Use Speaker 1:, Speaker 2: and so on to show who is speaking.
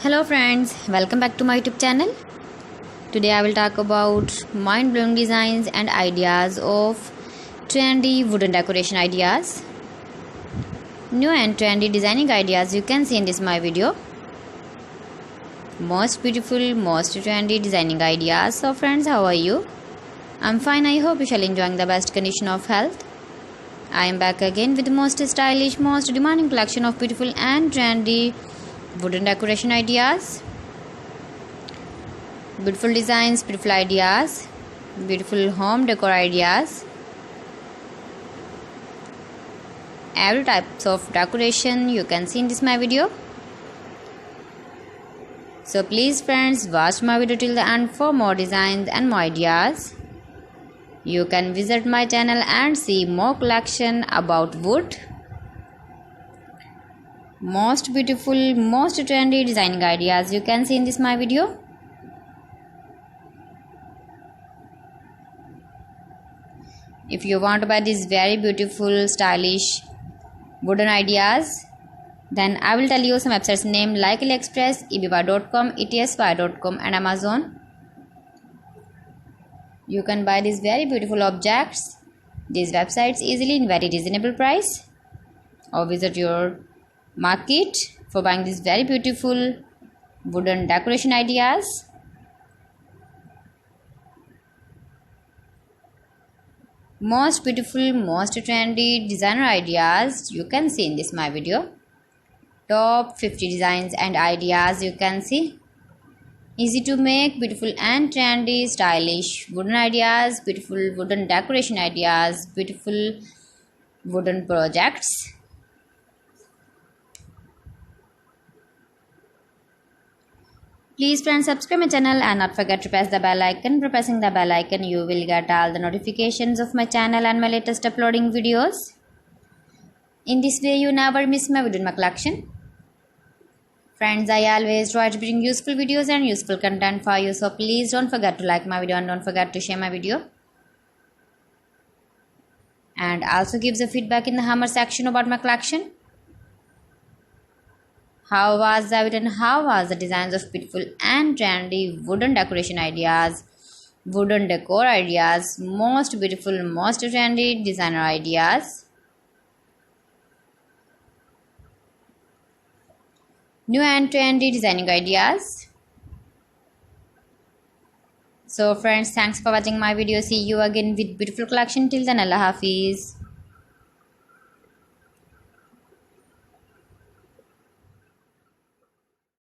Speaker 1: Hello friends, welcome back to my YouTube channel. Today I will talk about mind-blowing designs and ideas of trendy wooden decoration ideas. New and trendy designing ideas you can see in this my video. Most beautiful, most trendy designing ideas. So friends, how are you? I'm fine. I hope you shall enjoying the best condition of health. I am back again with the most stylish, most demanding collection of beautiful and trendy wooden decoration ideas. Beautiful designs, beautiful ideas, beautiful home decor ideas. Every types of decoration you can see in this my video. So please friends, watch my video till the end for more designs and more ideas. You can visit my channel and see more collection about wood. Most beautiful, most trendy designing ideas you can see in this my video. If you want to buy these very beautiful, stylish wooden ideas, then I will tell you some websites name like AliExpress, eBay.com, etsy.com and Amazon. You can buy these very beautiful objects, these websites easily in very reasonable price, or visit your market for buying these very beautiful wooden decoration ideas. Most beautiful, most trendy designer ideas you can see in this my video. Top 50 designs and ideas you can see. Easy to make, beautiful and trendy, stylish wooden ideas, beautiful wooden decoration ideas, beautiful wooden projects. Please friends, subscribe my channel and not forget to press the bell icon. By pressing the bell icon, you will get all the notifications of my channel and my latest uploading videos. In this way, you never miss my video in my collection. Friends, I always try to bring useful videos and useful content for you. So please don't forget to like my video and don't forget to share my video. And also give the feedback in the hammer section about my collection. How was the video and how was the designs of beautiful and trendy wooden decoration ideas, wooden decor ideas, most beautiful, most trendy designer ideas. New and trendy designing ideas. So friends, thanks for watching my video. See you again with beautiful collection. Till then, Allah Hafiz.